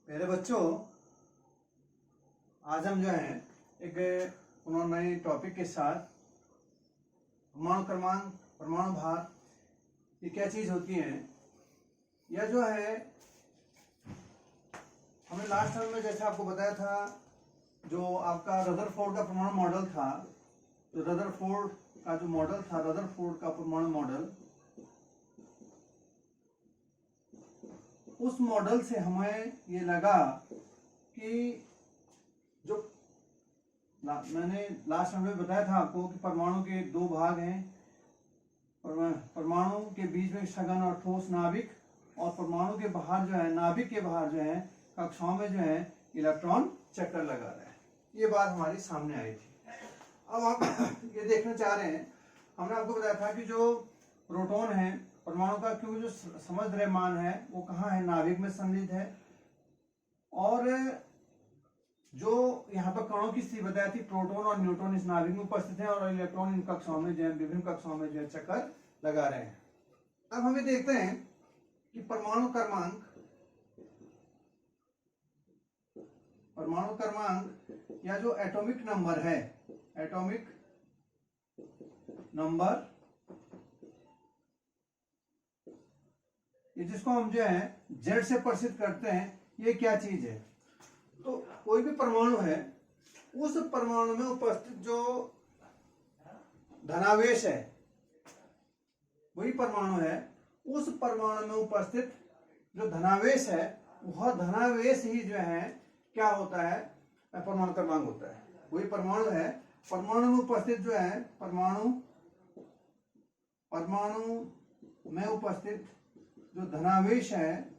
मेरे बच्चों, आज हम जो है एक नए टॉपिक के साथ परमाणु क्रमांक, परमाणु भार, ये क्या चीज होती है। यह जो है हमने लास्ट टाइम में जैसे आपको बताया था, जो आपका रदरफोर्ड का परमाणु मॉडल था, तो रदरफोर्ड का जो मॉडल था, रदरफोर्ड का परमाणु मॉडल, उस मॉडल से हमें ये लगा कि जो मैंने लास्ट टाइम में बताया था आपको कि परमाणु के दो भाग हैं, परमाणु के बीच में सघन और ठोस नाभिक, और परमाणु के बाहर जो है, नाभिक के बाहर जो है, कक्षाओं में जो है इलेक्ट्रॉन चक्कर लगा रहा है। ये बात हमारी सामने आई थी। अब आप ये देखना चाह रहे हैं, हमने आपको बताया था कि जो प्रोटॉन है परमाणु का, क्योंकि जो समझ द्रव्यमान है वो कहाँ है, नाभिक में सम्मिलित है, और जो यहाँ पर कणों की स्थिति बताई थी, प्रोटॉन और न्यूट्रॉन इस नाभिक में उपस्थित हैं और इलेक्ट्रॉन इन कक्षाओं में जो है, विभिन्न कक्षाओं में जो है चक्कर लगा रहे हैं। अब हमें देखते हैं कि परमाणु क्रमांक या जो एटॉमिक नंबर है, एटॉमिक नंबर, ये जिसको हम जो है जेड से प्रसिद्ध करते हैं, ये क्या चीज है। तो कोई भी परमाणु है, उस परमाणु में उपस्थित जो धनावेश है, वही परमाणु है, उस परमाणु में उपस्थित जो धनावेश है, वह धनावेश ही जो है क्या होता है, परमाणु क्रमांक होता है। वही परमाणु है, परमाणु में उपस्थित जो है, परमाणु में उपस्थित जो धनावेश है,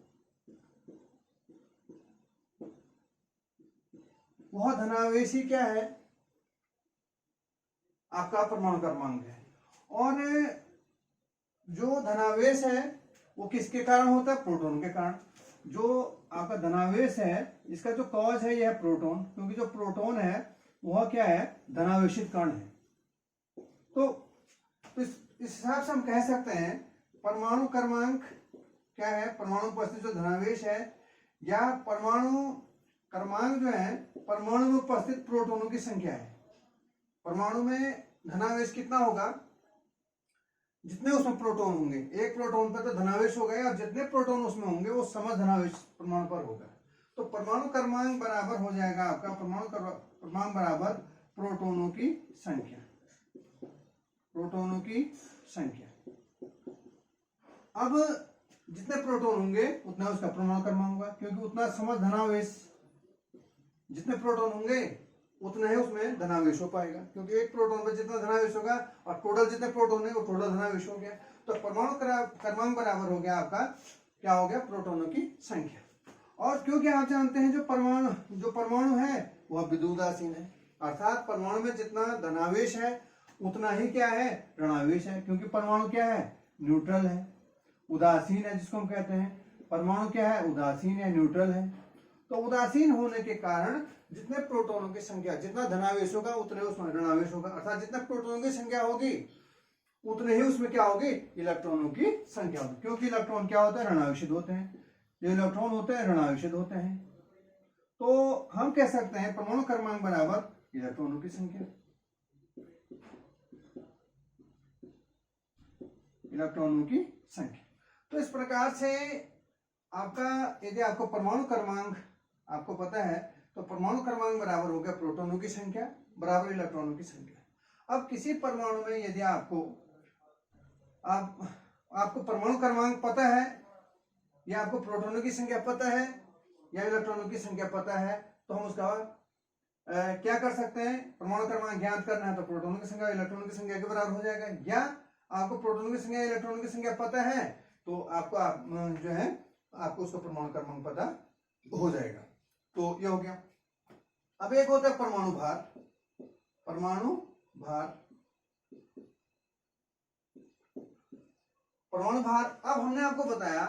वह धनावेश ही क्या है, आपका परमाणु क्रमांक है। और जो धनावेश है वो किसके कारण होता है, प्रोटॉन के कारण। जो आपका धनावेश है, इसका जो कॉज है यह है प्रोटॉन, क्योंकि जो प्रोटॉन है वह क्या है, धनावेशित कण है। तो इस हिसाब से हम कह सकते हैं परमाणु क्रमांक क्या है, परमाणु उपस्थित जो धनावेश है, या परमाणु क्रमांक जो है परमाणु में उपस्थित प्रोटॉनों की संख्या है। परमाणु में धनावेश कितना होगा, जितने उसमें प्रोटॉन होंगे, एक प्रोटॉन पर तो धनावेश हो गया, और जितने प्रोटॉन उसमें होंगे वो सम धनावेश परमाणु पर होगा। तो परमाणु क्रमांक बराबर हो जाएगा आपका, परमाणु क्रमांक बराबर प्रोटॉनों की संख्या, प्रोटॉनों की संख्या। अब जितने प्रोटॉन होंगे उतना उसका परमाणु क्रमांक होगा, क्योंकि उतना सम धनावेश, जितने प्रोटॉन होंगे उतना ही उसमें धनावेश हो पाएगा, क्योंकि एक प्रोटॉन पर जितना धनावेश होगा और टोटल जितने प्रोटॉन है वो टोटल धनावेश हो गया। तो परमाणु क्रमांक बराबर हो गया आपका, क्या हो गया, प्रोटॉनों की संख्या। और क्योंकि आप जानते हैं जो परमाणु है वह विद्युदासीन है, अर्थात परमाणु में जितना धनावेश है उतना ही क्या है, ऋणावेश है, क्योंकि परमाणु क्या है, न्यूट्रल है, उदासीन है, जिसको हम कहते हैं परमाणु क्या है, उदासीन है, न्यूट्रल है। तो उदासीन होने के कारण जितने प्रोटॉनों की संख्या, जितना धनावेश होगा उतने उसमें ऋणावेश होगा, अर्थात जितने प्रोटॉनों की संख्या होगी उतने ही उसमें क्या होगी, इलेक्ट्रॉनों की संख्या होगी, क्योंकि इलेक्ट्रॉन क्या होता है, ऋणावेशित होते हैं। जो इलेक्ट्रॉन होते हैं ऋणावेशित होते हैं। तो हम कह सकते हैं परमाणु क्रमांक बराबर इलेक्ट्रॉनों की संख्या, इलेक्ट्रॉनों की संख्या। तो इस प्रकार से आपका, यदि आपको परमाणु क्रमांक आपको पता है, तो परमाणु क्रमांक बराबर हो गया प्रोटॉनों की संख्या बराबर इलेक्ट्रॉनों की संख्या। अब किसी परमाणु में यदि आपको परमाणु क्रमांक पता है, या आपको प्रोटॉनों की संख्या पता है, या इलेक्ट्रॉनों की संख्या पता है, तो हम उसका क्या कर सकते हैं, परमाणु क्रमांक ज्ञात करना है तो प्रोटॉनों की संख्या इलेक्ट्रॉनों की संख्या के बराबर हो जाएगा। या आपको प्रोटॉनों की संख्या इलेक्ट्रॉनों की संख्या पता है तो आपको जो है आपको उसका परमाणु क्रमांक पता हो जाएगा। तो ये हो गया। अब एक होता है परमाणु भार, परमाणु भार, परमाणु भार। अब हमने आपको बताया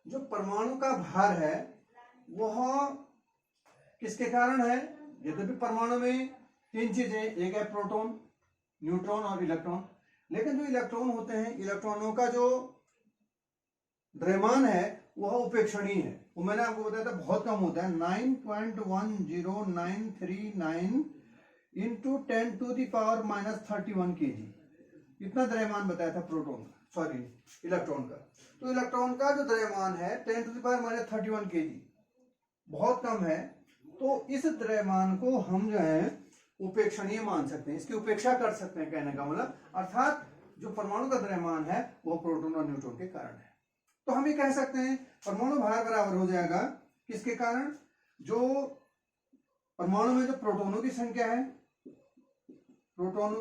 जो परमाणु का भार है वह किसके कारण है, यद्यपि परमाणु में तीन चीजें, एक है प्रोटॉन, न्यूट्रॉन और इलेक्ट्रॉन, लेकिन जो इलेक्ट्रॉन होते हैं, इलेक्ट्रॉनों का जो द्रव्यमान है वह उपेक्षणीय है, वो मैंने आपको बताया था बहुत कम होता है, 9.10939 इंटू 10⁻⁻31 kg, इतना द्रव्यमान बताया था प्रोटॉन का, सॉरी इलेक्ट्रॉन का। तो इलेक्ट्रॉन का जो द्रव्यमान है 10⁻31 kg, बहुत कम है। तो इस द्रव्यमान को हम जो है उपेक्षणीय मान सकते हैं, इसकी उपेक्षा कर सकते हैं, कहने का मतलब, अर्थात जो परमाणु का द्रव्यमान है वो प्रोटॉन और न्यूट्रॉन के कारण है। तो हम ये कह सकते हैं परमाणु भार बराबर हो जाएगा किसके कारण, जो परमाणु में जो प्रोटॉनों की संख्या है, प्रोटॉन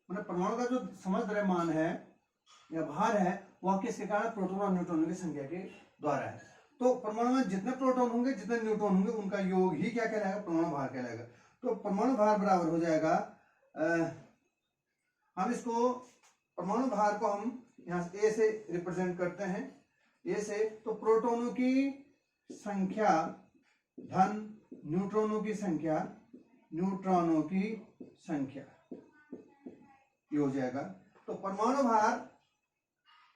मतलब परमाणु का जो समस्त द्रव्यमान है या भार है वह किसके कारण, प्रोटॉन और न्यूट्रॉनों की संख्या के द्वारा है। तो परमाणु में जितने प्रोटॉन होंगे जितने न्यूट्रॉन होंगे उनका योग ही क्या कहलाएगा, परमाणु भार कहलाएगा। तो परमाणु भार बराबर हो जाएगा, हम इसको परमाणु भार को हम यहाँ से ए से रिप्रेजेंट करते हैं, ए से, तो प्रोटॉनों की संख्या धन न्यूट्रॉनों की संख्या ये हो जाएगा। तो परमाणु भार,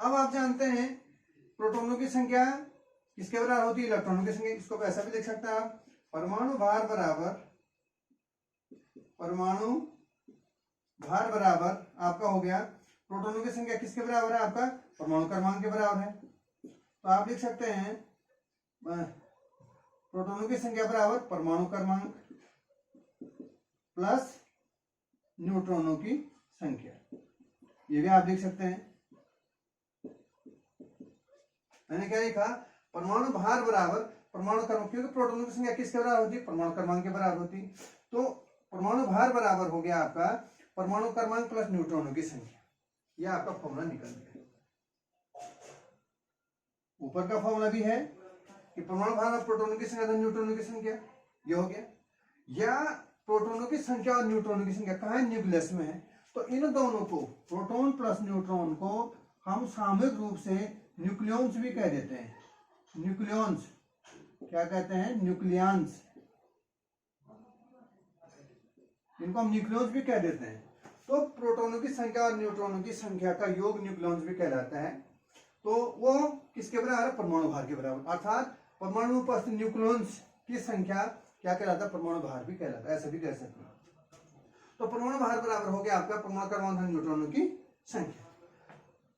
अब आप जानते हैं प्रोटॉनों की संख्या किसके बराबर होती है, इलेक्ट्रॉनों की संख्या। इसको ऐसा भी लिख सकते हैं आप, परमाणु भार बराबर आपका हो गया, प्रोटॉनों की संख्या किसके बराबर है, आपका परमाणु क्रमांक के बराबर है। तो आप लिख सकते हैं प्रोटॉनों की संख्या बराबर परमाणु क्रमांक प्लस न्यूट्रॉनों की संख्या, ये भी आप लिख सकते हैं। मैंने क्या लिखा, परमाणु भार बराबर परमाणु क्रमांक, क्योंकि प्रोटॉनों की संख्या किसके बराबर होती है, परमाणु क्रमांक के बराबर होती। तो परमाणु भार बराबर हो गया आपका परमाणु क्रमांक प्लस न्यूट्रॉनों की संख्या, यह आपका फॉर्मूला निकल गया। ऊपर का फॉर्मूला भी है कि परमाणु भार और प्रोटॉनों की संख्या धन न्यूट्रॉनों की संख्या, ये हो गया। या प्रोटॉनों की संख्या और न्यूट्रॉनों की संख्या कहाँ है, न्यूक्लियस में है। तो इन दोनों को, प्रोटॉन प्लस न्यूट्रॉन को हम सामूहिक रूप से न्यूक्लियॉन्स भी कह देते हैं। न्यूक्लियॉन्स क्या कहते हैं, न्यूक्लियंस, इनको हम न्यूक्लियॉन्स भी कह देते हैं। तो प्रोटॉनों की संख्या और न्यूट्रॉनों की संख्या का योग न्यूक्लियॉन्स भी कहलाता है। तो वो किसके बराबर है, परमाणु भार के बराबर, अर्थात परमाणु में उपस्थित न्यूक्लियॉन्स की संख्या क्या कहलाता है, परमाणु भार भी कहलाता है, ऐसे भी कह सकते हैं। तो परमाणु भार बराबर हो गया आपका परमाणु क्रमांक धन न्यूट्रॉनों की संख्या।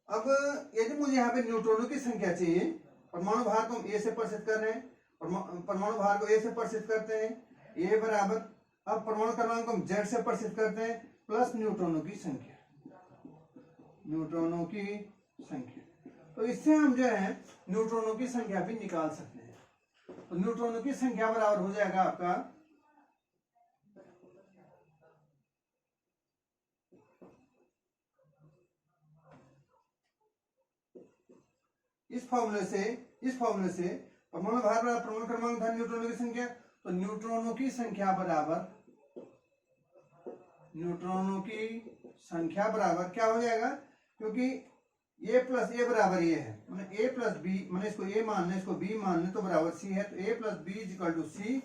अब यदि मुझे यहाँ पे न्यूट्रॉनों की संख्या चाहिए, परमाणु भार को हम ए से प्रदर्शित कर रहे हैं, परमाणु भार को ए से प्रदर्शित करते हैं, ए बराबर, अब परमाणु क्रमांक को हम जेड से प्रदर्शित करते हैं प्लस न्यूट्रॉनों की संख्या, तो इससे हम जो है न्यूट्रॉनों की संख्या भी निकाल सकते हैं। तो न्यूट्रॉनों की संख्या बराबर हो जाएगा आपका इस फॉर्मूले से परमाणु भार बराबर परमाणु क्रमांक धन न्यूट्रॉनों की संख्या। तो न्यूट्रॉनों की संख्या बराबर क्या हो जाएगा, क्योंकि ए प्लस ए बराबर ये है, मैंने ए प्लस बी, मैंने इसको ए मान लें इसको बी मान लें, तो बराबर सी है। तो A plus B is equal to C,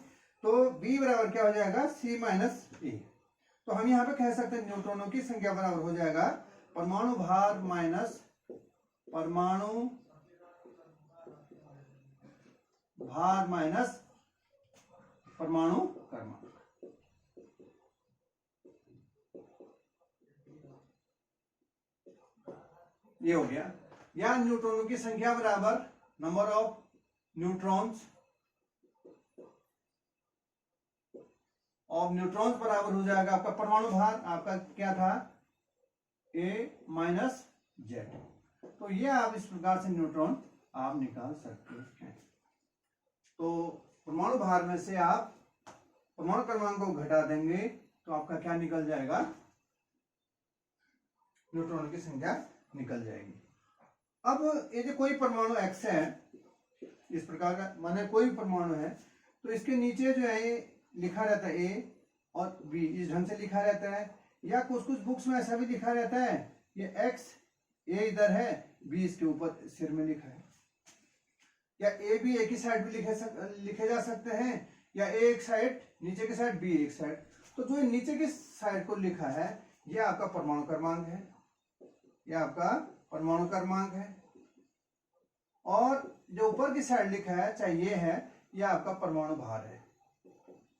तो बी बराबर क्या हो जाएगा, सी माइनस ए। तो हम यहाँ पे कह सकते हैं न्यूट्रॉनों की संख्या बराबर हो जाएगा परमाणु भार माइनस परमाणु भार माइनस परमाणु क्रमांक। ये हो गया। या न्यूट्रॉनों की संख्या बराबर नंबर ऑफ न्यूट्रॉन्स बराबर हो जाएगा आपका परमाणु भार, आपका क्या था, ए माइनस जेड। तो ये आप इस प्रकार से न्यूट्रॉन आप निकाल सकते हैं। तो परमाणु भार में से आप परमाणु क्रमांक को घटा देंगे तो आपका क्या निकल जाएगा, न्यूट्रॉन की संख्या निकल जाएगी। अब ये जो कोई परमाणु एक्स है, इस प्रकार का, माने कोई परमाणु है, तो इसके नीचे जो है ये लिखा रहता है ए और बी, इस ढंग से लिखा रहता है। या कुछ बुक्स में ऐसा भी लिखा रहता है, ये एक्स, ए इधर है, बी इसके ऊपर सिर में लिखा है। या ए बी एक ही साइड भी लिखे जा सकते हैं, या ए एक साइड, नीचे की साइड, बी एक साइड। तो जो नीचे की साइड को लिखा है ये आपका परमाणु क्रमांक है, और जो ऊपर की साइड लिखा है चाहे ये है, ये आपका परमाणु भार है,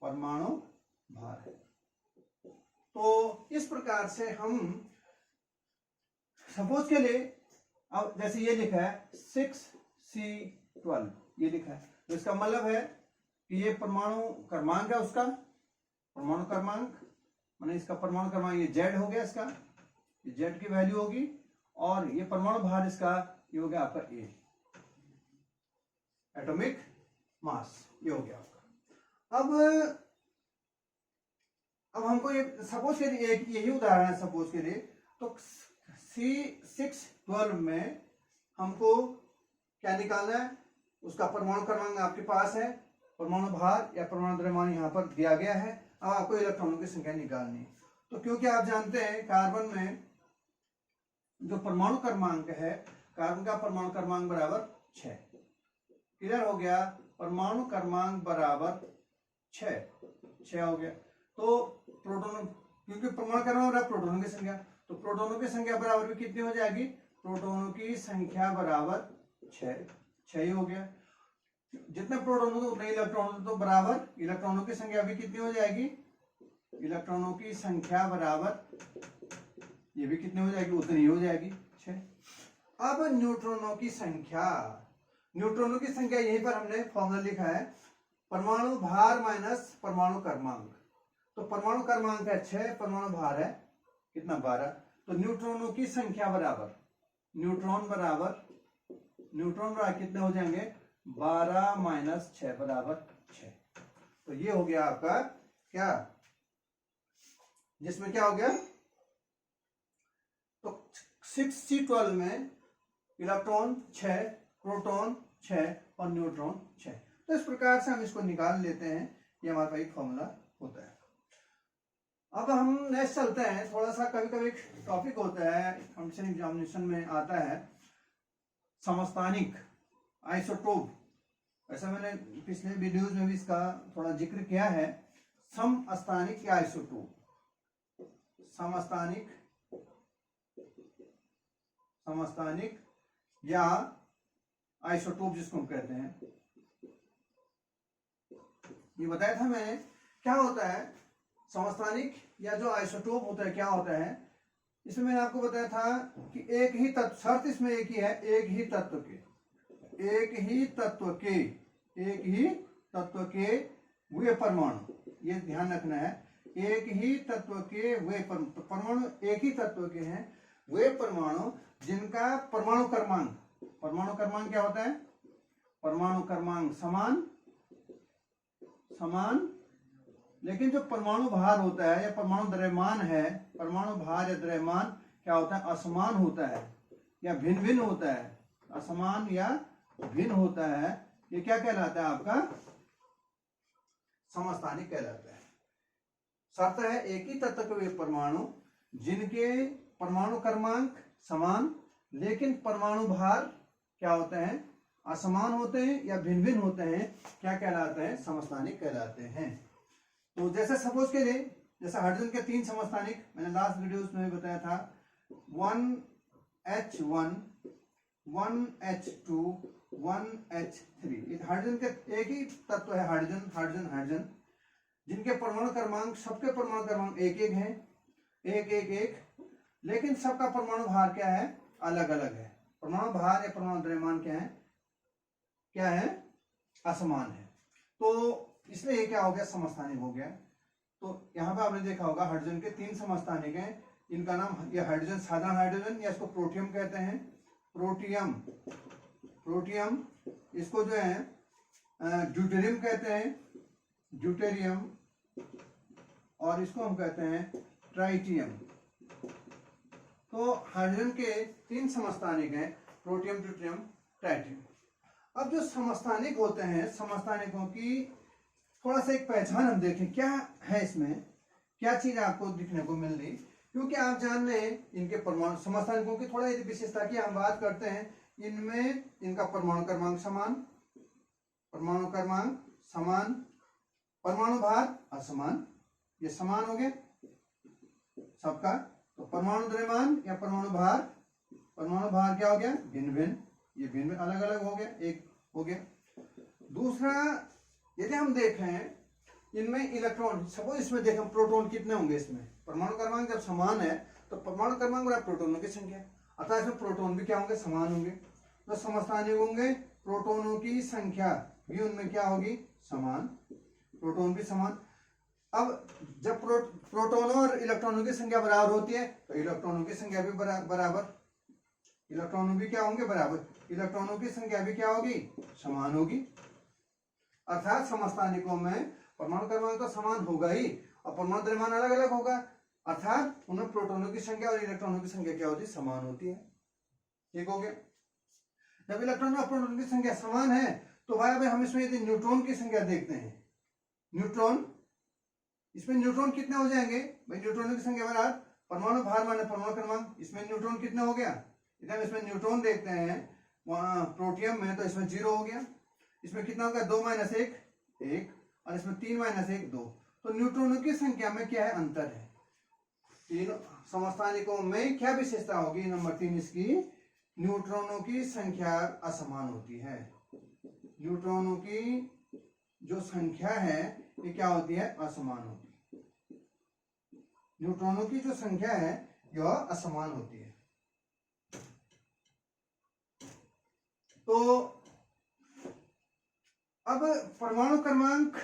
परमाणु भार है। तो इस प्रकार से हम सपोज के लिए, अब जैसे ये लिखा है 6C12 ये लिखा है, तो इसका मतलब है कि ये परमाणु क्रमांक है उसका, परमाणु क्रमांक माने इसका परमाणु क्रमांक ये Z हो गया, इसका ये Z की वैल्यू होगी, और ये परमाणु भार इसका ये हो गया आपका A, एटॉमिक मास, ये हो गया आपका। अब हमको ये सपोज के लिए एक यही उदाहरण है सपोज के लिए, तो C612 में हमको क्या निकालना है, उसका परमाणु क्रमांक आपके पास है, परमाणु भार या परमाणु द्रव्यमान यहाँ पर दिया गया है। अब आपको इलेक्ट्रॉनों की संख्या निकालनी है। तो क्योंकि आप जानते हैं कार्बन में जो परमाणु क्रमांक है, कार्बन का परमाणु क्रमांक बराबर 6, क्लियर हो गया, परमाणु क्रमांक बराबर 6 हो गया। तो प्रोटॉन, क्योंकि परमाणु क्रमांक बराबर प्रोटॉनों की संख्या, तो प्रोटॉनों की संख्या बराबर भी कितनी हो जाएगी, प्रोटॉनों की संख्या बराबर 6 ही हो गया। जितने प्रोटॉन होंगे उतने इलेक्ट्रॉन, तो बराबर इलेक्ट्रॉनों की संख्या भी कितनी हो जाएगी, इलेक्ट्रॉनों की संख्या बराबर ये भी कितनी हो जाएगी, उतनी हो जाएगी 6। अब न्यूट्रॉनों की संख्या, न्यूट्रॉनों की संख्या यहीं पर हमने फॉर्मूला लिखा है, परमाणु भार माइनस परमाणु क्रमांक। तो परमाणु क्रमांक है 6, परमाणु भार है कितना 12, तो न्यूट्रॉनों की संख्या बराबर, न्यूट्रॉन बराबर कितने हो जाएंगे, 12 माइनस 6 बराबर 6। तो ये हो गया आपका क्या, जिसमें क्या हो गया, तो 6C12 में इलेक्ट्रॉन 6, प्रोटॉन 6 और न्यूट्रॉन 6। तो इस प्रकार से हम इसको निकाल लेते हैं, ये हमारे पास एक फॉर्मूला होता है। अब हम नेक्स्ट चलते हैं, थोड़ा सा कभी कभी टॉपिक होता है कंपटीशन एग्जामिनेशन में आता है, समस्थानिक आइसोटोप। ऐसा मैंने पिछले वीडियोज में भी इसका थोड़ा जिक्र किया है, समस्थानिक या आइसोटोप, समस्थानिक या आइसोटोप जिसको हम कहते हैं। ये बताया था मैंने, क्या होता है समस्थानिक या जो आइसोटोप होता है, क्या होता है, इसमें मैंने आपको बताया था कि एक ही तत्व, शर्त इसमें एक ही है, एक ही तत्व के वे परमाणु, ये ध्यान रखना है, एक ही तत्व के वे परमाणु, एक ही तत्व के हैं वे परमाणु जिनका परमाणु क्रमांक क्या होता है, परमाणु क्रमांक समान, लेकिन जो परमाणु भार होता है या परमाणु द्रव्यमान है, परमाणु भार या द्रव्यमान क्या होता है, असमान होता है या भिन्न भिन्न होता है, असमान या भिन्न होता है। ये क्या कहलाता है, आपका समस्थानिक कहलाता है। शर्त है एक ही तत्व के वे परमाणु जिनके परमाणु क्रमांक समान लेकिन परमाणु भार क्या होते हैं, असमान होते हैं या भिन्न भिन्न होते हैं, क्या कहलाते हैं, समस्थानिक कहलाते हैं। तो जैसे सपोज के लिए, जैसे हाइड्रोजन के 3 समस्थानिक मैंने लास्ट वीडियोस में बताया था, 1H1, 1H2, 1H3। हाइड्रोजन के एक ही तत्व है, हाइड्रोजन, जिनके परमाणु क्रमांक, सबके परमाणु क्रमांक एक हैं, एक, लेकिन सबका परमाणु भार क्या है, अलग अलग है। परमाणु भार या परमाणु द्रव्यमान क्या है, असमान है। तो इसलिए ये क्या हो गया, समस्थानिक हो गया। तो यहाँ पे आपने देखा होगा हाइड्रोजन के 3 समस्थानिक हैं, इनका नाम, ये हाइड्रोजन साधारण हाइड्रोजन या इसको प्रोटियम कहते हैं, प्रोटियम, इसको जो है ड्यूटेरियम कहते हैं, ड्यूटेरियम, और इसको हम कहते हैं ट्राइटियम। तो हाइड्रोजन के 3 समस्थानिक हैं, प्रोटियम, ड्यूटेरियम, ट्राइटियम। अब जो समस्थानिक होते हैं, समस्थानिकों की थोड़ा सा एक पहचान हम देखें, क्या है इसमें, क्या चीज आपको दिखने को मिल रही, क्योंकि आप जान रहे हैं इनके परमाणु समस्थानिकों की थोड़ा यदि विशेषता की हम बात करते हैं, इनमें इनका परमाणु क्रमांक समान, परमाणु भार असमान, ये समान हो गए सबका। तो परमाणु द्रव्यमान या परमाणु भार क्या हो गया, भिन्न भिन्न, ये भिन्न अलग अलग हो गया, एक हो गया। दूसरा, यदि हम देखें इनमें इलेक्ट्रॉन, सपोज इसमें देखें प्रोटॉन कितने होंगे, इसमें परमाणु क्रमांक जब समान है तो परमाणु क्रमांक बराबर प्रोटोनों की संख्या, अर्थात इसमें प्रोटॉन भी क्या होंगे, समान होंगे। तो समस्थानिक होंगे, प्रोटोनों की संख्या भी उनमें क्या होगी, समान, प्रोटॉन भी समान। अब जब प्रोटोनों और इलेक्ट्रॉनों की संख्या बराबर होती है तो इलेक्ट्रॉनों की संख्या भी बराबर, इलेक्ट्रॉनों भी क्या होंगे, बराबर, इलेक्ट्रॉनों की संख्या भी क्या होगी, समान होगी। अर्थात समस्थानिकों में परमाणु क्रमांक तो समान होगा ही और परमाणु द्रव्यमान अलग अलग होगा, अर्थात उनमें प्रोटोनों की संख्या और इलेक्ट्रॉनों की संख्या क्या होती है, समान होती है। ठीक हो गया। जब इलेक्ट्रॉन और प्रोटोन की संख्या समान है तो भाई हम इसमें यदि न्यूट्रॉन की संख्या देखते हैं, न्यूट्रॉन, इसमें न्यूट्रॉन कितने हो जाएंगे भाई, न्यूट्रॉनों की संख्या बराबर परमाणु भार माने परमाणु क्रमांक, इसमें न्यूट्रॉन कितने हो गया, यदि हम इसमें न्यूट्रॉन देखते हैं प्रोटियम में तो इसमें 0 हो गया, इसमें कितना होगा 2 - 1 1 और इसमें 3 - 1 2। तो न्यूट्रॉनों की संख्या में क्या है, अंतर है। तीनों समस्थानिकों में क्या विशेषता होगी, नंबर 3 इसकी, न्यूट्रॉनों की संख्या असमान होती है। न्यूट्रॉनों की जो संख्या है ये क्या होती है, असमान होती है। न्यूट्रॉनों की जो संख्या है यह असमान होती है। तो अब परमाणु क्रमांक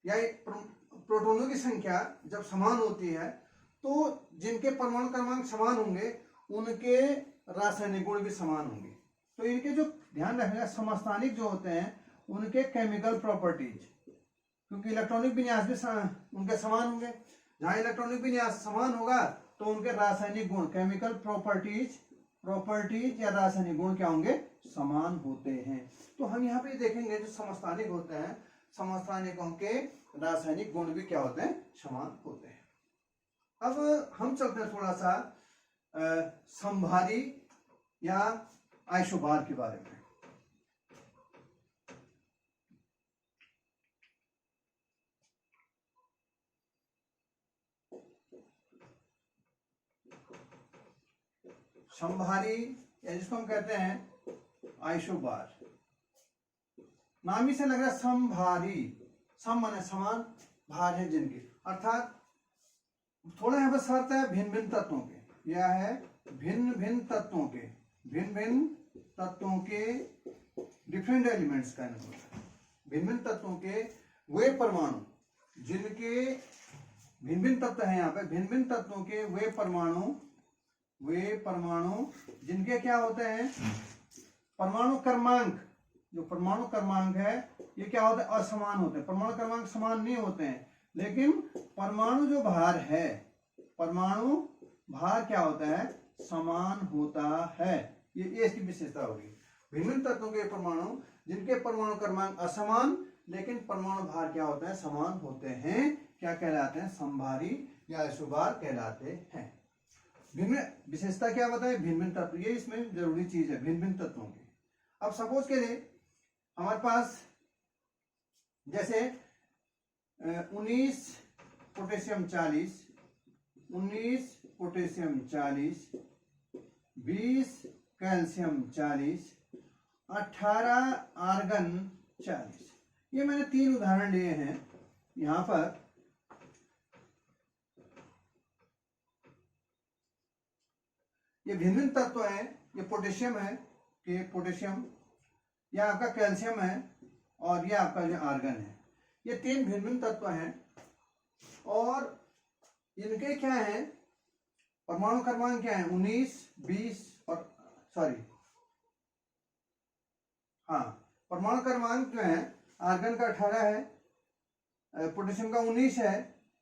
या प्रोटॉनों की संख्या जब समान होती है तो जिनके परमाणु क्रमांक समान होंगे उनके रासायनिक गुण भी समान होंगे। तो इनके जो ध्यान रखना, समस्थानिक जो होते हैं उनके केमिकल प्रॉपर्टीज, क्योंकि इलेक्ट्रॉनिक विन्यास भी उनके समान होंगे, जहां इलेक्ट्रॉनिक विन्यास समान होगा तो उनके रासायनिक गुण, केमिकल प्रॉपर्टीज या रासायनिक गुण क्या होंगे, समान होते हैं। तो हम यहाँ पे देखेंगे जो समस्थानिक होते हैं, समस्थानिकों के रासायनिक गुण भी क्या होते हैं, समान होते हैं। अब हम चलते हैं थोड़ा सा समभारी या आइसोबार के बारे में। समभारी या जिसको हम कहते हैं आइसोबार, नाम ही से लग रहा है समभारी, सम माने समान, भार है जिनके, अर्थात थोड़ा यहाँ पर शर्त है भिन्न भिन्न तत्वों के, यह है भिन्न भिन्न तत्वों के, भिन्न भिन्न तत्वों के डिफरेंट एलिमेंट्स का नाम, भिन्न भिन्न तत्वों के वे परमाणु जिनके, भिन्न भिन्न तत्व है यहाँ पे, भिन्न भिन्न तत्वों के वे परमाणु जिनके क्या होते हैं, परमाणु क्रमांक, जो परमाणु क्रमांक है ये क्या होता है, असमान होते हैं। परमाणु क्रमांक समान नहीं होते हैं, लेकिन परमाणु जो भार है, परमाणु भार क्या होता है, समान होता है। ये इसकी विशेषता होगी। भिन्न तत्वों के परमाणु जिनके परमाणु क्रमांक असमान लेकिन परमाणु भार क्या होता है, समान होते हैं, क्या कहलाते हैं, समभारी या आइसोबार कहलाते हैं। भिन्न विशेषता क्या बताए, भिन्न भिन्न तत्व, ये इसमें जरूरी चीज है, भिन्न भिन्न तत्वों की। अब सपोज के लिए हमारे पास जैसे 19 पोटेशियम 40, 19 पोटेशियम 40, 20 कैल्शियम 40, 18 आर्गन 40, ये मैंने 3 उदाहरण लिए हैं यहां पर। ये भिन्न भिन्न तत्व हैं, ये पोटेशियम है कि पोटेशियम, यह आपका कैल्शियम है और ये आपका जो आर्गन है, ये 3 भिन्न भिन्न तत्व हैं और इनके क्या है, परमाणु क्रमांक क्या है, 19, 20 और परमाणु क्रमांक जो है, आर्गन का 18 है, पोटेशियम का 19 है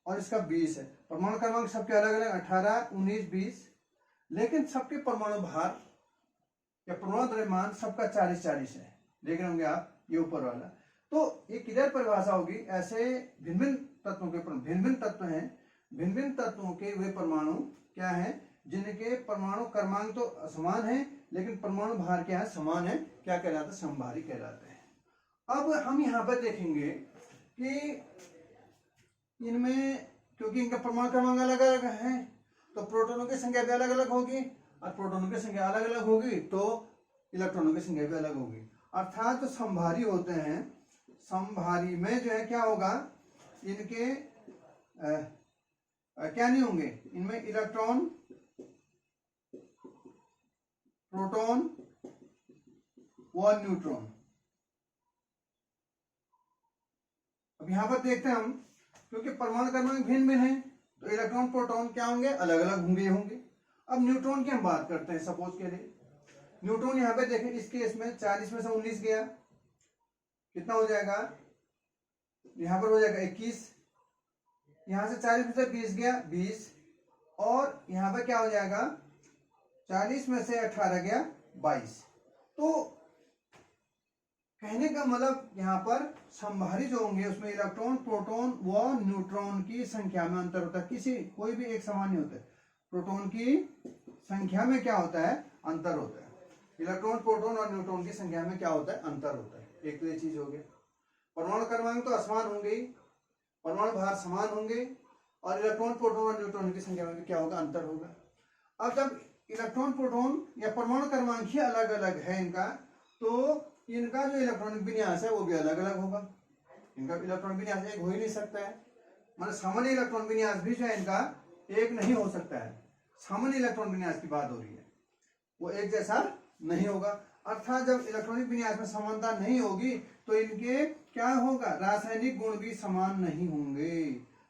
और इसका 20 है। परमाणु क्रमांक सबके अलग अलग 18, 19, 20, लेकिन सबके परमाणु भार या परमाणु द्रव्यमान सबका 40-40 है। देख रहे होंगे आप ये ऊपर वाला। तो ये क्लियर परिभाषा होगी, ऐसे भिन्न भिन्न तत्वों के, भिन्न भिन्न तत्व हैं, भिन्न भिन्न तत्वों के वे परमाणु क्या है, जिनके परमाणु क्रमांक तो समान है लेकिन परमाणु भार क्या है, समान है, क्या कहलाता है, समभारी कहलाते हैं। अब हम यहाँ पर देखेंगे कि इनमें, क्योंकि इनका परमाणु क्रमांक अलग अलग है तो प्रोटॉनों की संख्या भी अलग अलग होगी और प्रोटॉनों की संख्या अलग अलग होगी तो इलेक्ट्रॉनों की संख्या भी अलग होगी। अर्थात जो समभारी होते हैं, समभारी में जो है क्या होगा, इनके क्या नहीं होंगे, इनमें इलेक्ट्रॉन, प्रोटॉन व न्यूट्रॉन। अब यहां पर देखते हैं हम, क्योंकि परमाणु क्रमांक भिन्न भिन्न है तो इलेक्ट्रॉन प्रोटॉन क्या होंगे, अलग अलग होंगे। अब न्यूट्रॉन की हम बात करते हैं। सपोज के लिए न्यूट्रॉन यहाँ पे देखें, इस केस में 40 में से 19 गया, कितना हो जाएगा, यहां पर हो जाएगा 21, यहां से 40 में से 20 गया 20, और यहां पर क्या हो जाएगा, 40 में से 18 गया 22। तो कहने का मतलब यहाँ पर समभारी जो होंगे उसमें इलेक्ट्रॉन, प्रोटॉन व न्यूट्रॉन की संख्या में अंतर होता है। कोई भी एक समान नहीं होता है। प्रोटॉन की संख्या में क्या होता है, अंतर होता है। इलेक्ट्रॉन, प्रोटॉन और न्यूट्रॉन की संख्या में क्या होता है, अंतर होता है। एक तो ये चीज हो गई। परमाणु क्रमांक तो असमान होंगे, परमाणु भार समान होंगे, और इलेक्ट्रॉन, प्रोटॉन और न्यूट्रॉन की संख्या में भी क्या होगा, अंतर होगा। अब जब इलेक्ट्रॉन, प्रोटॉन या परमाणु क्रमांक ही अलग अलग है इनका, तो इनका जो इलेक्ट्रॉनिक विन्यास है वो भी अलग अलग होगा। इनका इलेक्ट्रॉन विन्यास एक हो ही नहीं सकता है, मतलब सामान्य इलेक्ट्रॉन विन्यास भी जो है इनका एक नहीं हो सकता है। सामान्य इलेक्ट्रॉन विन्यास की बात हो रही है, वो एक जैसा नहीं होगा। अर्थात जब इलेक्ट्रॉनिक विन्यास में समानता नहीं होगी तो इनके क्या होगा, रासायनिक गुण भी समान नहीं होंगे।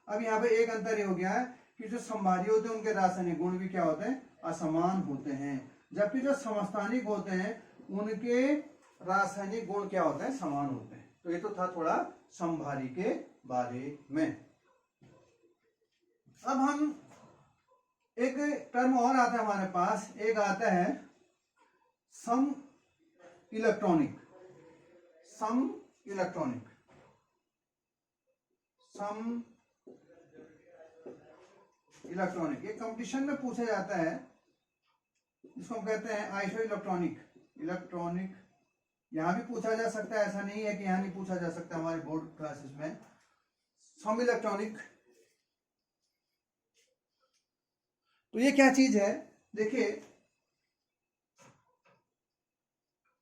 अब यहाँ पे एक अंतर ये हो गया है कि जो समभारी होते हैं उनके रासायनिक गुण भी क्या होते हैं, असमान होते हैं, जबकि जो समस्थानिक होते हैं उनके रासायनिक गुण क्या होते हैं, समान होते हैं। तो ये तो था थोड़ा समभारी के बारे में। अब हम एक टर्म और आता है हमारे पास, एक आता है सम इलेक्ट्रॉनिक। सम इलेक्ट्रॉनिक, सम इलेक्ट्रॉनिक ये कंपटीशन में पूछा जाता है, इसको हम कहते हैं आइसो इलेक्ट्रॉनिक। इलेक्ट्रॉनिक यहां भी पूछा जा सकता है, ऐसा नहीं है कि यहां नहीं पूछा जा सकता, हमारे बोर्ड क्लासेस में। सम इलेक्ट्रॉनिक तो ये क्या चीज है, देखिए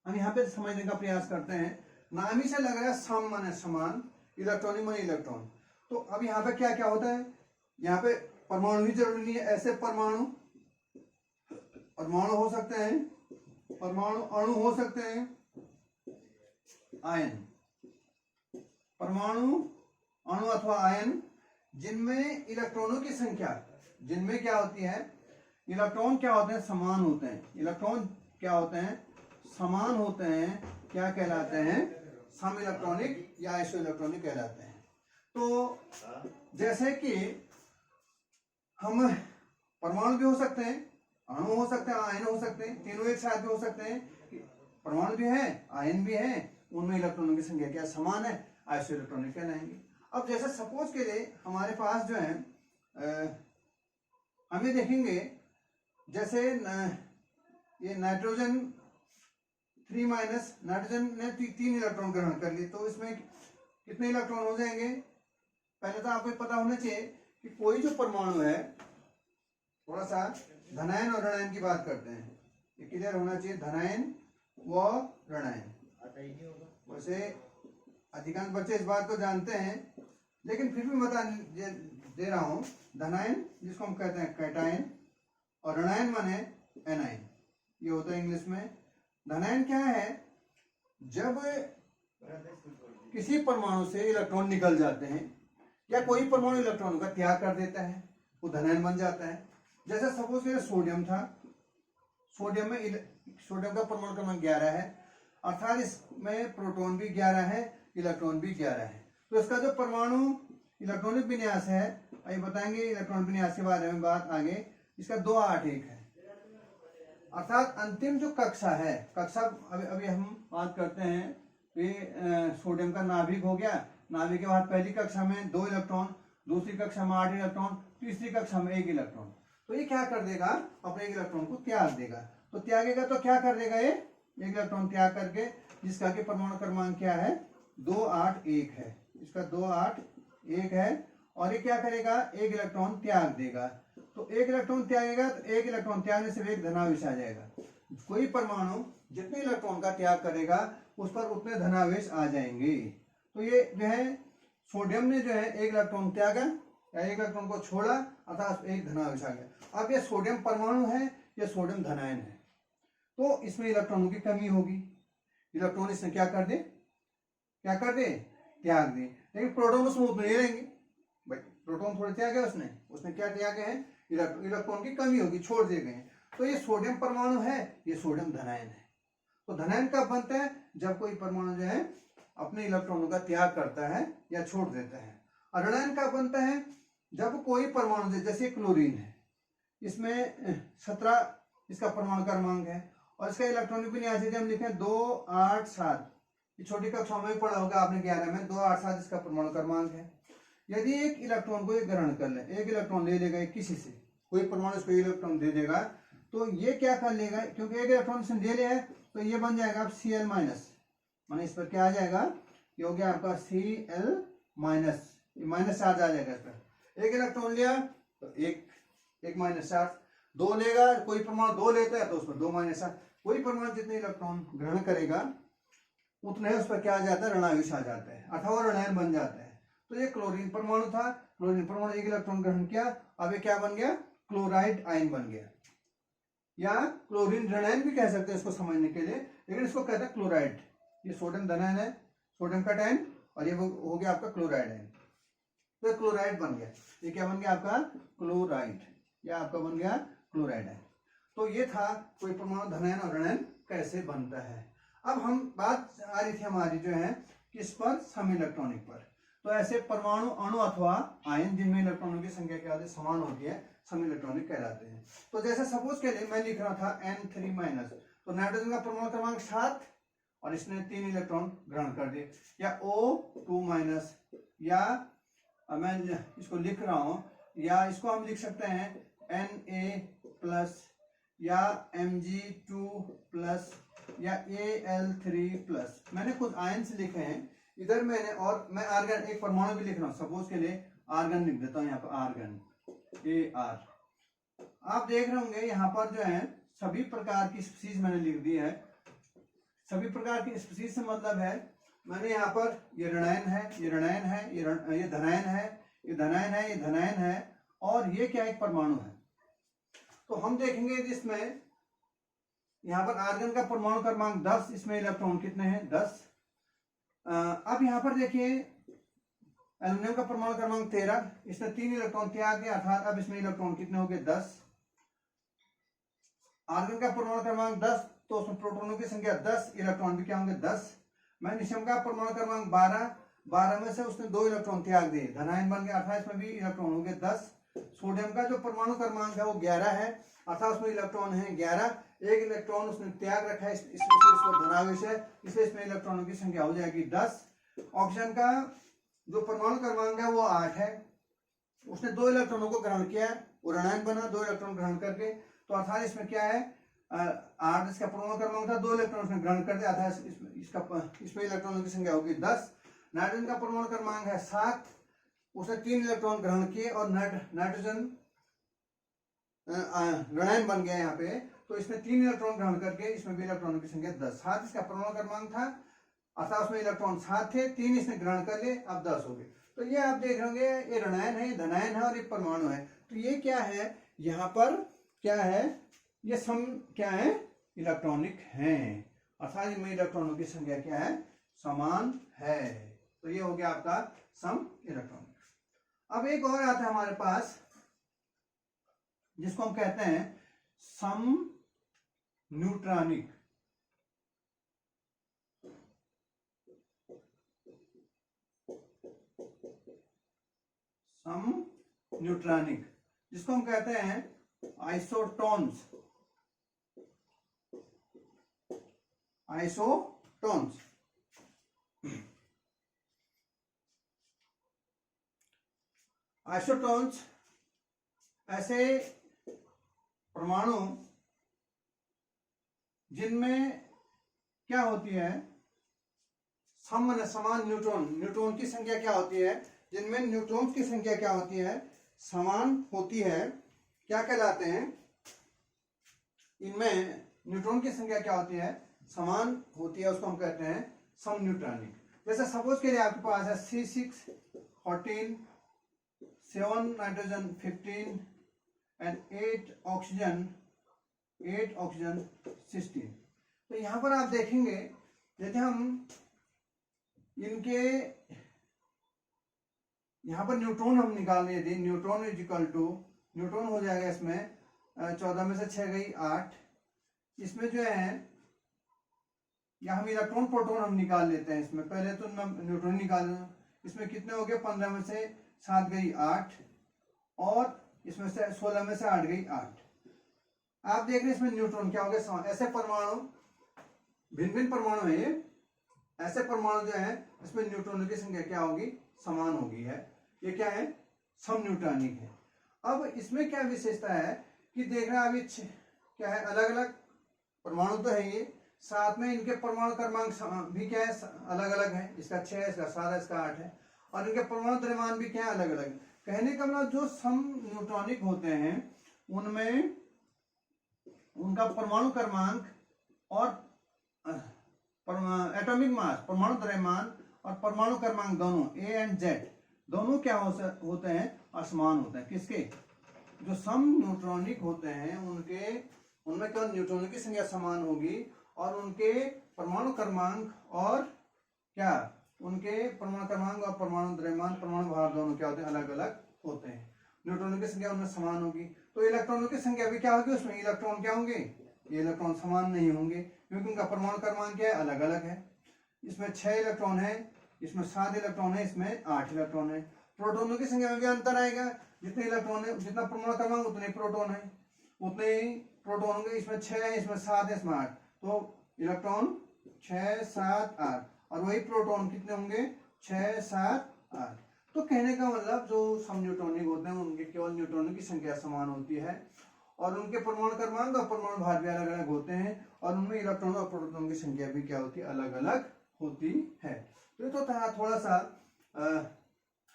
हम यहां पे समझने का प्रयास करते हैं। नाम ही से लग रहा है सम माने समान, इलेक्ट्रॉनिक माने इलेक्ट्रॉन। तो अब यहाँ पे क्या क्या होता है, यहाँ पे परमाणु ही जरूरी नहीं है, ऐसे परमाणु, परमाणु हो सकते हैं, परमाणु अणु हो सकते हैं, आयन, परमाणु अणु अथवा आयन जिनमें इलेक्ट्रॉनों की संख्या, जिनमें क्या होती है, इलेक्ट्रॉन क्या होते हैं, समान होते हैं। इलेक्ट्रॉन क्या होते हैं, समान होते हैं, क्या कहलाते हैं, सम इलेक्ट्रॉनिक या आइसो इलेक्ट्रॉनिक कहलाते हैं। तो जैसे कि हम परमाणु भी हो सकते हैं, अणु हो सकते हैं, आयन हो सकते हैं, तीनों एक साथ भी हो सकते हैं। परमाणु भी है, आयन भी है, उनमें इलेक्ट्रॉनों की संख्या क्या समान है, आइसो इलेक्ट्रॉनिक कहलाएंगे। अब जैसे सपोज के लिए हमारे पास जो है हम ये देखेंगे, जैसे ये नाइट्रोजन 3 माइनस, नाइट्रोजन ने 3 इलेक्ट्रॉन ग्रहण कर लिए, तो इसमें कितने इलेक्ट्रॉन हो जाएंगे। पहले तो आपको पता होना चाहिए कि कोई जो परमाणु है, थोड़ा सा धनायन और ऋणायन की बात करते हैं, ये क्लियर होना चाहिए, धनायन व ऋणायन। वैसे अधिकांश बच्चे इस बात को जानते हैं, लेकिन फिर भी बता दे रहा हूं। धनायन जिसको हम कहते हैं कैटायन, और ऋणायन माने एनायन, ये होता है इंग्लिश में। धनायन क्या है, जब किसी परमाणु से इलेक्ट्रॉन निकल जाते हैं या कोई परमाणु इलेक्ट्रॉन का त्याग कर देता है, वो धनायन बन जाता है। जैसे सपोज करिए सोडियम था, सोडियम का परमाणु क्रमांक 11 है, अर्थात इसमें प्रोटॉन भी 11 है, इलेक्ट्रॉन भी 11 है। तो इसका जो परमाणु इलेक्ट्रॉनिक विन्यास है, अभी बताएंगे इलेक्ट्रॉन विन्यास के बारे में बात आगे, इसका 281 है। अर्थात अंतिम जो कक्षा है, कक्षा अभी हम बात करते हैं, तो ये सोडियम का नाभिक हो गया, नाभिक के बाद पहली कक्षा में 2 इलेक्ट्रॉन, दूसरी कक्षा में 8 इलेक्ट्रॉन, तीसरी कक्षा में 1 इलेक्ट्रॉन। तो ये क्या कर देगा, अपने 1 इलेक्ट्रॉन को त्याग देगा। तो त्यागेगा तो क्या कर देगा, ये 1 इलेक्ट्रॉन त्याग करके, जिसका कि परमाणु क्रमांक क्या है, 281 है, इसका 281 है। और ये क्या करेगा, 1 इलेक्ट्रॉन त्याग देगा। तो 1 इलेक्ट्रॉन त्यागेगा तो 1 इलेक्ट्रॉन त्यागने से एक धनावेश आ जाएगा। कोई परमाणु जितने इलेक्ट्रॉन का त्याग करेगा उस पर उतने धनावेश आ जाएंगे। तो ये जो है सोडियम ने जो है एक इलेक्ट्रॉन त्यागा या एक इलेक्ट्रॉन को छोड़ा अर्थात एक धनावेश आ गया। अब ये सोडियम परमाणु है, ये सोडियम धनायन है, तो इसमें इलेक्ट्रॉनों की कमी होगी। इलेक्ट्रॉन इसने क्या कर दे त्याग दे। लेकिन प्रोटॉन उसमें उतने ही रहेंगे भाई, प्रोटॉन थोड़े त्यागे उसने क्या त्यागे हैं, इलेक्ट्रॉन की कमी होगी, छोड़ दिए गए हैं। तो ये सोडियम परमाणु है, ये सोडियम धनायन है। तो धनायन कब बनता है, जब कोई परमाणु जो है अपने इलेक्ट्रॉनों का त्याग करता है या छोड़ देता है। और ऋणायन कब बनता है, जब कोई परमाणु जैसे क्लोरीन है, इसमें 17 इसका परमाणु क्रमांक है और इसका इलेक्ट्रॉनिक भी हम लिखें 2, 8, 7। ये छोटी कक्षाओं में भी पढ़ा होगा आपने 11 में, 2, 8, 7 इसका परमाणु क्रमांक है। यदि एक इलेक्ट्रॉन को ग्रहण कर ले, एक इलेक्ट्रॉन ले लेगा किसी से, कोई परमाणु इसको इलेक्ट्रॉन दे देगा, तो ये क्या कर लेगा, क्योंकि एक इलेक्ट्रॉन इसने ले लिया है तो ये बन जाएगा अब Cl माइनस, माने इस पर क्या आ जाएगा, ये हो गया आपका Cl माइनस, माइनस चार्ज आ जाएगा इस पर। एक इलेक्ट्रॉन लिया तो एक माइनस चार्ज, 2 लेगा, कोई परमाणु 2 लेता है तो उस पर 2 माइनस चार्ज। कोई परमाणु जितने इलेक्ट्रॉन ग्रहण करेगा उतने उस पर क्या आ जाता है, ऋणावेश आ जाता है अथवा वो ऋणायन बन जाता है। तो ये क्लोरीन परमाणु था, क्लोरीन परमाणु एक इलेक्ट्रॉन ग्रहण किया, अब ये क्या बन गया, क्लोराइड आयन बन गया, या क्लोरीन ऋणायन भी कह सकते हैं इसको समझने के लिए, लेकिन इसको कहते हैं क्लोराइड। ये सोडियम धनायन है, सोडियम का आयन, और ये हो गया आपका क्लोराइड आयन, तो क्लोराइड बन गया। ये क्या बन गया आपका, क्लोराइड, या आपका बन गया क्लोराइड आयन। तो ये था कोई परमाणु धनायन और ऋणायन कैसे बनता है। अब हम बात आ रही थी हमारी जो है किस पर, सम इलेक्ट्रॉनिक पर। तो ऐसे परमाणु, अणु अथवा आयन जिनमें इलेक्ट्रॉनों की संख्या क्या होती है, समान होती है, सम इलेक्ट्रॉनिक कहलाते हैं। तो जैसे सपोज के लिए मैं लिख रहा था N3 माइनस, तो नाइट्रोजन का परमाणु क्रमांक 7 और इसने 3 इलेक्ट्रॉन ग्रहण कर दिए, या O2 माइनस, या मैं इसको लिख रहा हूं, या इसको हम लिख सकते हैं Na प्लस, या Mg2 प्लस, या Al3 प्लस। मैंने कुछ आयन्स लिखे हैं इधर मैंने, और मैं आर्गन एक परमाणु भी लिख रहा हूं, सपोज के लिए आर्गन लिख देता हूं यहाँ पर, आर्गन Ar। आप देख रहे होंगे यहाँ पर जो है सभी प्रकार की स्पीशीज मैंने लिख दी है। सभी प्रकार की स्पीशीज से मतलब है मैंने यहाँ पर ये ऋणायन है, ये ऋणायन है, ये धनायन है, ये धनायन है, ये धनायन है, और ये क्या एक परमाणु है। तो हम देखेंगे जिसमें यहाँ पर आर्गन का परमाणु क्रमांक 10, इसमें इलेक्ट्रॉन कितने हैं, 10। अब यहाँ पर देखिए एल्युमिनियम का परमाणु क्रमांक 13, इसने 3 इलेक्ट्रॉन त्याग दिया, अर्थात अब इसमें इलेक्ट्रॉन कितने हो गए, 10। आर्गन का परमाणु क्रमांक 10, तो उसमें प्रोटॉनों की संख्या 10, इलेक्ट्रॉन भी क्या होंगे, 10। मैग्नीशियम का परमाणु क्रमांक 12 में से उसने 2 इलेक्ट्रॉन त्याग दिए, धनायन बन गया, अर्थात इसमें भी इलेक्ट्रॉन होंगे 10। सोडियम का जो परमाणु क्रमांक है वो 11 है, अर्थात उसमें इलेक्ट्रॉन है 11। एक इलेक्ट्रॉन उसने त्याग रखा है, इसमें धनावेश है, इसलिए इसमें इलेक्ट्रॉनों की संख्या हो जाएगी 10। ऑक्सीजन का जो परमाणु क्रमांक है वो 8 है, उसने 2 इलेक्ट्रॉनों को ग्रहण किया, वो ऋणायन बना 2 इलेक्ट्रॉन ग्रहण करके, तो अर्थात इसमें क्या है, 8 इसका परमाणु क्रमांक था, 2 इलेक्ट्रॉन उसने ग्रहण कर दिया, अर्थात इसमें इलेक्ट्रॉनों की संख्या होगी 10। नाइट्रोजन का परमाणु क्रमांक है 7, उसने 3 इलेक्ट्रॉन ग्रहण किए और नाइट्रोजन ऋणायन बन गया यहाँ पे, तो इसमें 3 इलेक्ट्रॉन ग्रहण करके इसमें भी इलेक्ट्रॉनों की संख्या 10। 7 इसका परमाणु क्रमांक था, अर्थात उसमें इलेक्ट्रॉन 7 थे, 3 इसने ग्रहण कर लिए, अब 10 हो गए। तो ये आप देख रहे होंगे ये ऋणायन है, ये धनायन है और ये परमाणु है। तो ये क्या है, यहाँ पर क्या है, ये सम क्या है, इलेक्ट्रॉनिक है, अर्थात इनमें इलेक्ट्रॉनों की संख्या क्या है, समान है। तो ये हो गया आपका सम इलेक्ट्रॉनिक। अब एक और आता है हमारे पास जिसको हम कहते हैं सम न्यूट्रॉनिक। सम न्यूट्रॉनिक जिसको हम कहते हैं आइसोटोन्स। आइसोटोन्स आइसोटोन्स ऐसे परमाणु जिनमें क्या होती है, समान न्यूट्रॉन की संख्या क्या होती है, जिनमें न्यूट्रॉन्स की संख्या क्या होती है, समान होती है, क्या कहलाते हैं, इनमें न्यूट्रॉन की संख्या क्या होती है, समान होती है उसको हम कहते हैं समन्यूट्रॉनिक। जैसे सपोज के लिए आपके पास है C6 14, 7 नाइट्रोजन 15 एंड 8 ऑक्सीजन 16। तो यहां पर आप देखेंगे यदि हम इनके यहां पर न्यूट्रॉन हम निकालने, यदि neutron is equal to, neutron हो जाएगा इसमें 14 में से 6 गई 8, इसमें जो है या हम इलेक्ट्रॉन प्रोटॉन हम निकाल लेते हैं इसमें, पहले तो न्यूट्रॉन निकाल, इसमें कितने हो गए 15 में से 7 गई 8 और इसमें से 16 में से 8 गई 8। आप देख रहे हैं इसमें न्यूट्रॉन क्या हो गया, ऐसे परमाणु भिन्न भिन्न परमाणु है ये, ऐसे परमाणु जो है इसमें न्यूट्रॉनों की संख्या क्या होगी, समान होगी है। ये क्या है, समन्यूट्रॉनिक है। अब इसमें क्या विशेषता है कि देख रहे हैं अभी क्या है, अलग अलग परमाणु तो है ये, साथ में इनके परमाणु क्रमांक भी क्या है, अलग अलग है। इसका 6 है, इसका 7 है, इसका 8 है, और इनके परमाणु द्रव्यमान भी क्या है, अलग अलग। कहने का मतलब जो समन्यूट्रॉनिक होते हैं उनमें उनका परमाणु क्रमांक और एटॉमिक मास, परमाणु द्रव्यमान और परमाणु क्रमांक दोनों A एंड Z दोनों क्या होते हैं, असमान होते हैं। किसके, जो सम न्यूट्रॉनिक होते हैं उनमें केवल न्यूट्रॉनों की संख्या समान होगी और उनके परमाणु क्रमांक और क्या, उनके परमाणु क्रमांक और परमाणु द्रव्यमान, परमाणु भार दोनों क्या होते हैं, अलग अलग होते हैं। न्यूट्रॉनों की संख्या उनमें समान होगी, तो इलेक्ट्रॉनों की संख्या भी क्या होगी, उसमें इलेक्ट्रॉन क्या होंगे, ये इलेक्ट्रॉन समान नहीं होंगे क्योंकि उनका परमाणु क्रमांक क्या है, अलग अलग है। इसमें 6 इलेक्ट्रॉन है, इसमें 7 इलेक्ट्रॉन है, इसमें 8 इलेक्ट्रॉन है। प्रोटॉनों की संख्या में भी अंतर आएगा, जितने इलेक्ट्रॉन है, जितना परमाणु क्रमांक उतने प्रोटॉन है, उतने ही प्रोटॉन होंगे। इसमें 6 है, इसमें 7 है, इसमें 8, तो इलेक्ट्रॉन 6 7 8, और वही प्रोटॉन कितने होंगे, 6 7 8। तो कहने का मतलब जो समन्यूट्रॉनिक होते हैं उनके केवल न्यूट्रॉनों की संख्या समान होती है और उनके परमाणु क्रमांक और परमाणु भार भी अलग अलग होते हैं और उनमें इलेक्ट्रॉन और प्रोटॉन की संख्या भी क्या होती है, अलग अलग होती है। तो ये तो था थोड़ा सा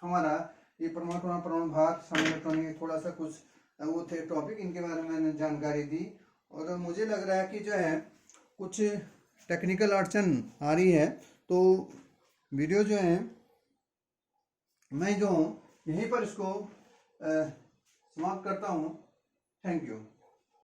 हमारा ये परमाणु भार समन्यूट्रॉनिक, थोड़ा सा कुछ वो थे टॉपिक, इनके बारे में मैंने जानकारी दी। और मुझे लग रहा है कि जो है कुछ टेक्निकल अड़चन आ रही है, तो वीडियो जो है मैं जो यहीं पर इसको समाप्त करता हूँ। Thank you.